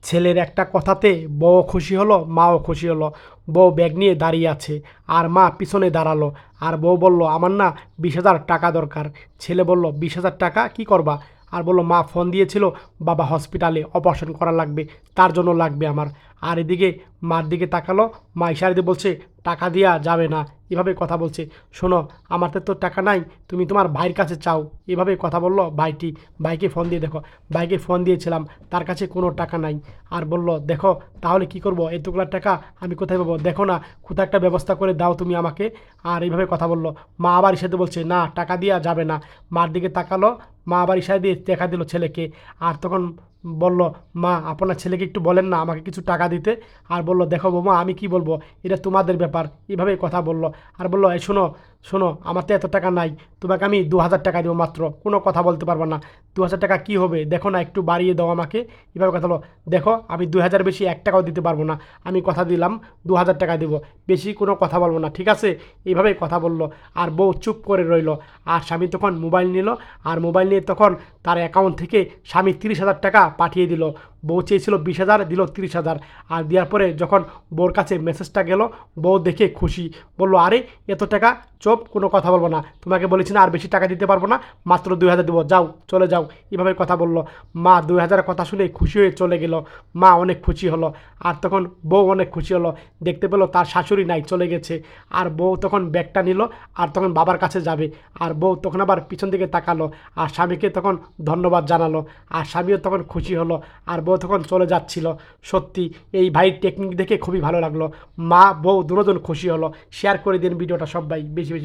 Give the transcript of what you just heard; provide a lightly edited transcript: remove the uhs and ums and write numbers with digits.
ছেলের একটা কথাতে বউও খুশি হলো, মাও খুশি হলো। বউ ব্যাগ নিয়ে দাঁড়িয়ে আছে, আর মা পিছনে দাঁড়ালো। আর বউ বলল, আমার না 20,000 টাকা দরকার। ছেলে বলল, 20,000 টাকা কি করবা? আর বলল, মা ফোন দিয়েছিল, বাবা হসপিটালে অপারেশন করা লাগবে, তার জন্য লাগবে আমার। আর এদিকে মার দিকে তাকালো, মা ইশারা দিয়ে বলছে, টাকা দিয়া যাবে না। এভাবে কথা বলছে, শোনো, আমার তো টাকা নাই, তুমি তোমার ভাইয়ের কাছে চাও। এভাবে কথা বলল ভাইটি। ভাইকে ফোন দিয়ে দেখো। ভাইকে ফোন দিয়েছিলাম, তার কাছে কোনো টাকা নাই। আর বলল, দেখো তাহলে কি করব, এতগুলা টাকা আমি কোথায় পাবো? দেখো না, কোথাও একটা ব্যবস্থা করে দাও তুমি আমাকে। আর এইভাবে কথা বলল। মা আবার ইশারা বলছে, না টাকা দিয়া যাবে না। মার দিকে তাকালো, মা আবার ইশারা দিয়ে দেখা দিল ছেলেকে। আর তখন বলল, মা আপনার ছেলেকে একটু বলেন না আমাকে কিছু টাকা দিতে। আর বলল, দেখো বৌমা, আমি কি বলবো, এটা তোমাদের ব্যাপার। এইভাবেই কথা বলল। আর বলল, এই শোনো শোনো, আমার তো এত টাকা নাই, তোমাকে আমি 2,000 টাকা দেবো মাত্র, কোনো কথা বলতে পারবো না। 2,000 টাকা কি হবে, দেখো না একটু বাড়িয়ে দাও আমাকে। এভাবে কথা বলো। দেখো আমি 2,000 বেশি 1 টাকাও দিতে পারবো না, আমি কথা দিলাম 2,000 টাকা দেবো, বেশি কোনো কথা বলবো না, ঠিক আছে? এইভাবেই কথা বলল। আর বউ চুপ করে রইল। আর স্বামী তখন মোবাইল নিল। আর মোবাইল নিয়ে তখন তার অ্যাকাউন্ট থেকে স্বামী 30,000 টাকা পাঠিয়ে দিল। বউ চেয়েছিল 20,000, দিল 30,000। আর দেওয়ার পরে যখন বউর কাছে মেসেজটা গেল, বউ দেখে খুশি। বললো, আরে এত টাকা, চুপ, কোনো কথা বলবো না, তোমাকে বলেছি না আর বেশি টাকা দিতে পারবো না, মাত্র 2,000 দেবো, যাও চলে যাও। এভাবে কথা বললো। মা 2,000 কথা শুনে খুশি হয়ে চলে গেল। মা অনেক খুশি হলো। আর তখন বউ অনেক খুশি হলো, দেখতে পেলো তার শাশুড়ি নাই, চলে গেছে। আর বউ তখন ব্যাগটা নিল, আর তখন বাবার কাছে যাবে। আর বউ তখন আবার পিছন দিকে তাকালো, আর স্বামীকে তখন ধন্যবাদ জানালো। আর স্বামীও তখন খুশি হলো। আর বউ তখন চলে যাচ্ছিল। সত্যি এই ভাইয়ের টেকনিক দেখে খুবই ভালো লাগলো। মা বউ দুজন খুশি হলো। শেয়ার করে দিন ভিডিওটা সবাই বেশি বেশি।